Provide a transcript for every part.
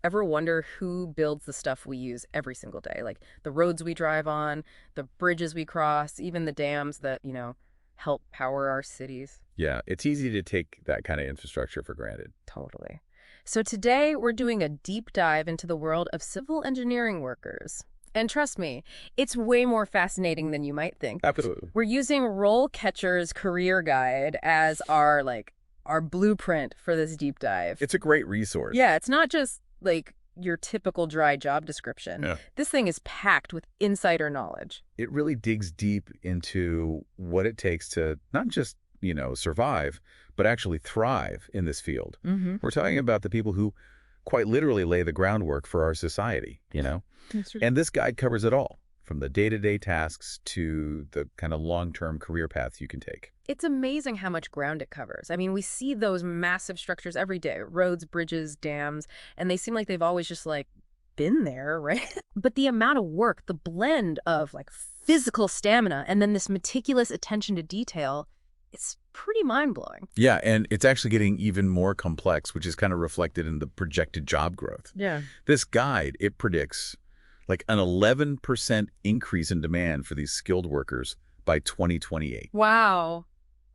Ever wonder who builds the stuff we use every single day? Like the roads we drive on, the bridges we cross, even the dams that, help power our cities? Yeah, it's easy to take that kind of infrastructure for granted. Totally. So today we're doing a deep dive into the world of civil engineering workers. And trust me, it's way more fascinating than you might think. Absolutely. We're using RoleCatcher's career guide as our blueprint for this deep dive. It's a great resource. Yeah, it's not just like your typical dry job description. Yeah. This thing is packed with insider knowledge. It really digs deep into what it takes to not just, survive, but actually thrive in this field. Mm-hmm. We're talking about the people who quite literally lay the groundwork for our society. That's right. And this guide covers it all, from the day-to-day tasks to the kind of long-term career paths you can take. It's amazing how much ground it covers. I mean, we see those massive structures every day, roads, bridges, dams, and they seem like they've always just been there, right? But the amount of work, the blend of physical stamina and then this meticulous attention to detail, it's pretty mind-blowing. Yeah, and it's actually getting even more complex, which is kind of reflected in the projected job growth. Yeah. This guide, it predicts an 11% increase in demand for these skilled workers by 2028. Wow.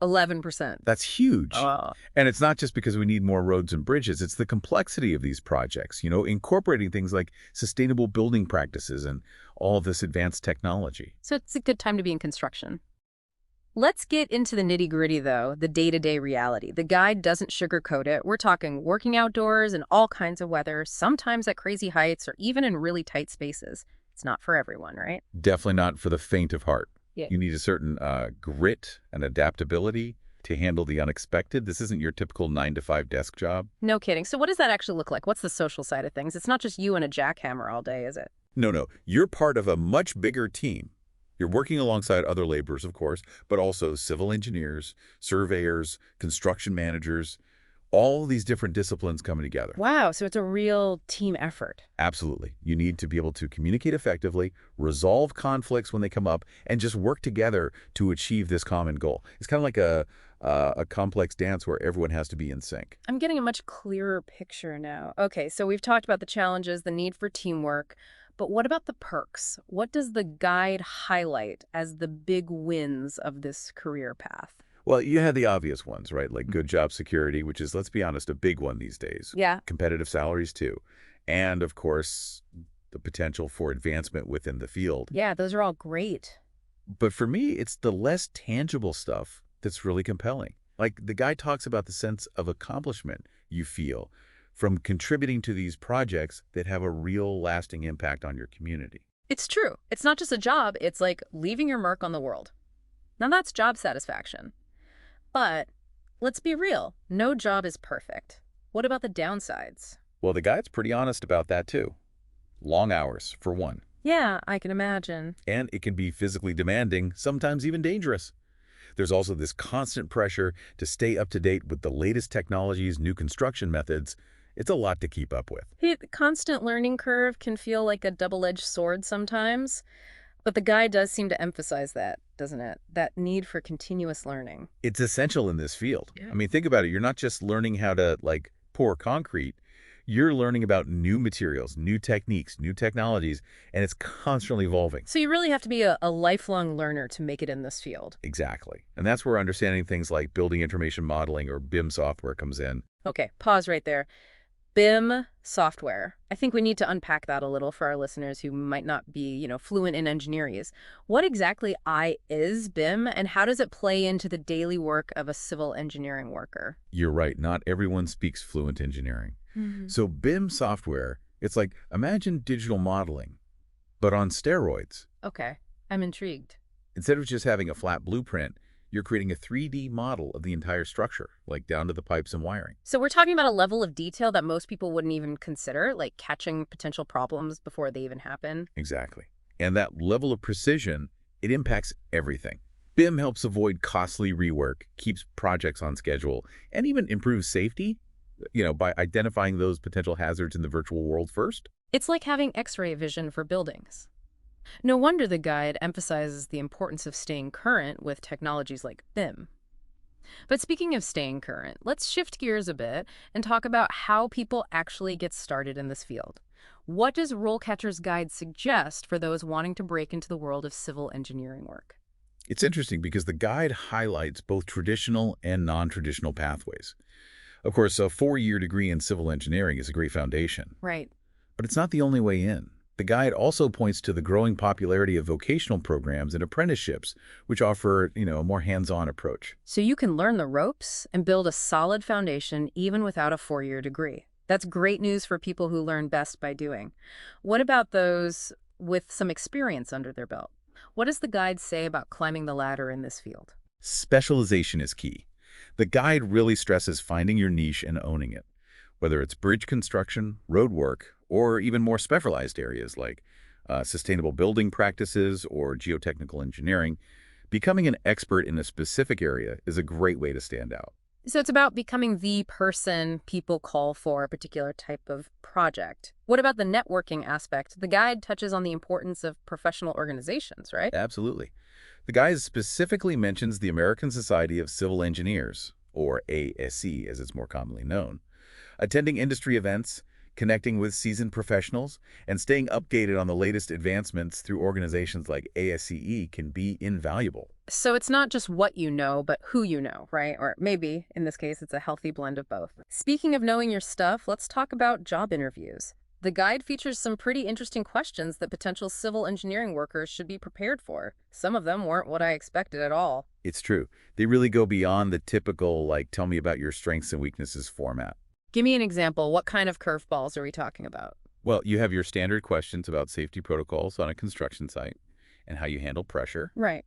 11%. That's huge. Oh. And it's not just because we need more roads and bridges. It's the complexity of these projects, incorporating things like sustainable building practices and all of this advanced technology. So it's a good time to be in construction. Let's get into the nitty-gritty, though, the day-to-day reality. The guide doesn't sugarcoat it. We're talking working outdoors in all kinds of weather, sometimes at crazy heights or even in really tight spaces. It's not for everyone, right? Definitely not for the faint of heart. Yeah. You need a certain grit and adaptability to handle the unexpected. This isn't your typical 9-to-5 desk job. No kidding. So what does that actually look like? What's the social side of things? It's not just you and a jackhammer all day, is it? No. You're part of a much bigger team. You're working alongside other laborers, of course, but also civil engineers, surveyors, construction managers, all these different disciplines coming together. Wow, so it's a real team effort. Absolutely. You need to be able to communicate effectively, resolve conflicts when they come up, and just work together to achieve this common goal. It's kind of like a complex dance where everyone has to be in sync. I'm getting a much clearer picture now. Okay, so we've talked about the challenges, the need for teamwork, but what about the perks? What does the guide highlight as the big wins of this career path? Well, you had the obvious ones, right? Like good job security, which is, let's be honest, a big one these days. Yeah. Competitive salaries, too. And, of course, the potential for advancement within the field. Yeah, those are all great. But for me, it's the less tangible stuff that's really compelling. Like the guy talks about the sense of accomplishment you feel from contributing to these projects that have a real lasting impact on your community. It's true. It's not just a job. It's like leaving your mark on the world. Now that's job satisfaction. But let's be real. No job is perfect. What about the downsides? Well, the guy's pretty honest about that, too. Long hours, for one. Yeah, I can imagine. And it can be physically demanding, sometimes even dangerous. There's also this constant pressure to stay up to date with the latest technologies, new construction methods. It's a lot to keep up with. The constant learning curve can feel like a double-edged sword sometimes, but the guide does seem to emphasize that, doesn't it? That need for continuous learning. It's essential in this field. Yeah. I mean, think about it. You're not just learning how to, pour concrete. You're learning about new materials, new techniques, new technologies, and it's constantly evolving. So you really have to be a lifelong learner to make it in this field. Exactly. And that's where understanding things like building information modeling or BIM software comes in. Okay, pause right there. BIM software. I think we need to unpack that a little for our listeners who might not be, fluent in engineering. What exactly is BIM, and how does it play into the daily work of a civil engineering worker? You're right. Not everyone speaks fluent engineering. Mm-hmm. So BIM software, it's like, imagine digital modeling, but on steroids. Okay, I'm intrigued. Instead of just having a flat blueprint, you're creating a 3D model of the entire structure, like down to the pipes and wiring. So we're talking about a level of detail that most people wouldn't even consider, like catching potential problems before they even happen. Exactly. And that level of precision, it impacts everything. BIM helps avoid costly rework, keeps projects on schedule, and even improves safety, by identifying those potential hazards in the virtual world first. It's like having X-ray vision for buildings. No wonder the guide emphasizes the importance of staying current with technologies like BIM. But speaking of staying current, let's shift gears a bit and talk about how people actually get started in this field. What does RoleCatcher's guide suggest for those wanting to break into the world of civil engineering work? It's interesting because the guide highlights both traditional and non-traditional pathways. Of course, a four-year degree in civil engineering is a great foundation, Right. but it's not the only way in. The guide also points to the growing popularity of vocational programs and apprenticeships, which offer, a more hands-on approach. So you can learn the ropes and build a solid foundation even without a four-year degree. That's great news for people who learn best by doing. What about those with some experience under their belt? What does the guide say about climbing the ladder in this field? Specialization is key. The guide really stresses finding your niche and owning it, whether it's bridge construction, road work, or even more specialized areas like sustainable building practices or geotechnical engineering. Becoming an expert in a specific area is a great way to stand out. So it's about becoming the person people call for a particular type of project. What about the networking aspect? The guide touches on the importance of professional organizations, right? Absolutely. The guide specifically mentions the American Society of Civil Engineers, or ASE as it's more commonly known. Attending industry events, connecting with seasoned professionals, and staying updated on the latest advancements through organizations like ASCE can be invaluable. So it's not just what you know, but who you know, right? Or maybe, in this case, it's a healthy blend of both. Speaking of knowing your stuff, let's talk about job interviews. The guide features some pretty interesting questions that potential civil engineering workers should be prepared for. Some of them weren't what I expected at all. It's true. They really go beyond the typical, tell me about your strengths and weaknesses format. Give me an example. What kind of curveballs are we talking about? Well, you have your standard questions about safety protocols on a construction site and how you handle pressure. Right,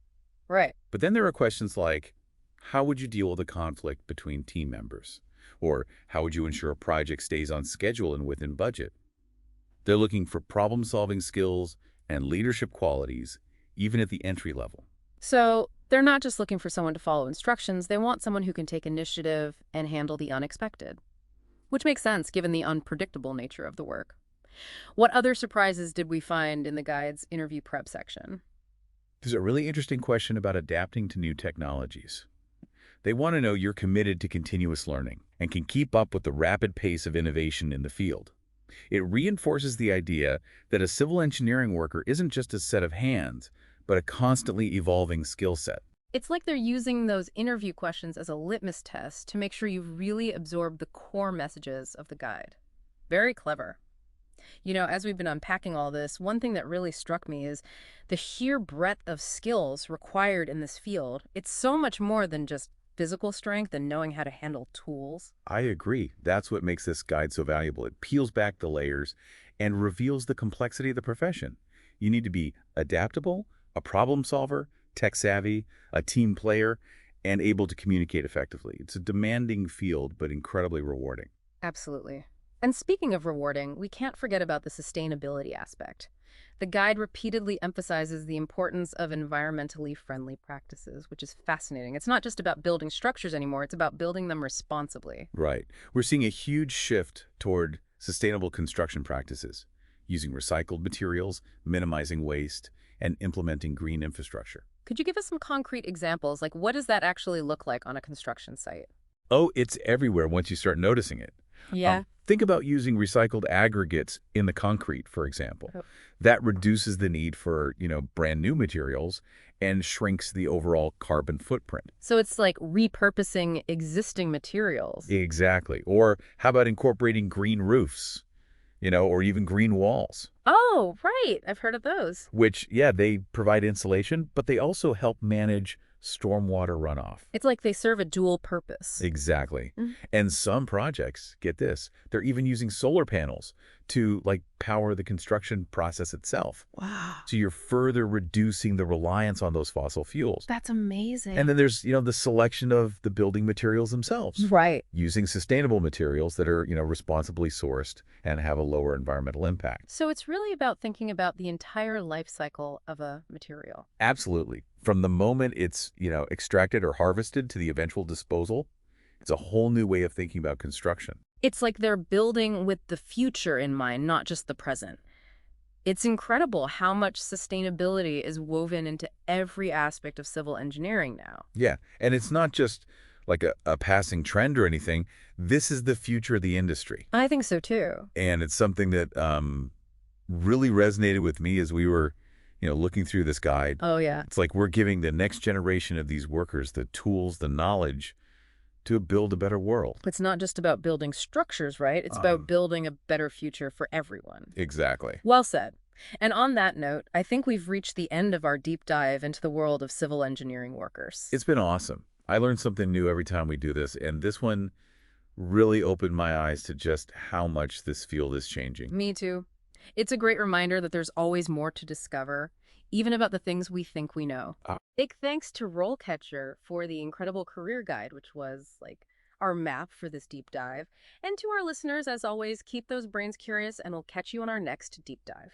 right. But then there are questions like, how would you deal with a conflict between team members? Or how would you ensure a project stays on schedule and within budget? They're looking for problem-solving skills and leadership qualities, even at the entry level. So they're not just looking for someone to follow instructions. They want someone who can take initiative and handle the unexpected. Which makes sense given the unpredictable nature of the work. What other surprises did we find in the guide's interview prep section? There's a really interesting question about adapting to new technologies. They want to know you're committed to continuous learning and can keep up with the rapid pace of innovation in the field. It reinforces the idea that a civil engineering worker isn't just a set of hands, but a constantly evolving skill set. It's like they're using those interview questions as a litmus test to make sure you've really absorbed the core messages of the guide. Very clever. As we've been unpacking all this, one thing that really struck me is the sheer breadth of skills required in this field. It's so much more than just physical strength and knowing how to handle tools. I agree. That's what makes this guide so valuable. It peels back the layers and reveals the complexity of the profession. You need to be adaptable, a problem solver, tech-savvy, a team player, and able to communicate effectively. It's a demanding field, but incredibly rewarding. Absolutely. And speaking of rewarding, we can't forget about the sustainability aspect. The guide repeatedly emphasizes the importance of environmentally friendly practices, which is fascinating. It's not just about building structures anymore, it's about building them responsibly. Right. We're seeing a huge shift toward sustainable construction practices, using recycled materials, minimizing waste, and implementing green infrastructure. Could you give us some concrete examples? Like, what does that actually look like on a construction site? Oh, it's everywhere once you start noticing it. Yeah. Think about using recycled aggregates in the concrete, for example. Oh. That reduces the need for, brand new materials and shrinks the overall carbon footprint. So it's like repurposing existing materials. Exactly. Or how about incorporating green roofs, or even green walls? Oh, right. I've heard of those. Which, yeah, they provide insulation, but they also help manage stormwater runoff. It's like they serve a dual purpose. Exactly. Mhm. And some projects, get this, they're even using solar panels to power the construction process itself. Wow. So you're further reducing the reliance on those fossil fuels. That's amazing. And then there's, the selection of the building materials themselves. Right. Using sustainable materials that are, responsibly sourced and have a lower environmental impact. So it's really about thinking about the entire life cycle of a material. Absolutely. From the moment it's, extracted or harvested to the eventual disposal, it's a whole new way of thinking about construction. It's like they're building with the future in mind, not just the present. It's incredible how much sustainability is woven into every aspect of civil engineering now. Yeah. And it's not just like a passing trend or anything. This is the future of the industry. I think so too. And it's something that really resonated with me as we were, looking through this guide. Oh, yeah. It's like we're giving the next generation of these workers the tools, the knowledge to build a better world. It's not just about building structures, right? It's about building a better future for everyone. Exactly. Well said. And on that note, I think we've reached the end of our deep dive into the world of civil engineering workers. It's been awesome. I learn something new every time we do this, and this one really opened my eyes to just how much this field is changing. Me too. It's a great reminder that there's always more to discover, even about the things we think we know. Big thanks to RoleCatcher for the incredible career guide, which was like our map for this deep dive. And to our listeners, as always, keep those brains curious, and we'll catch you on our next deep dive.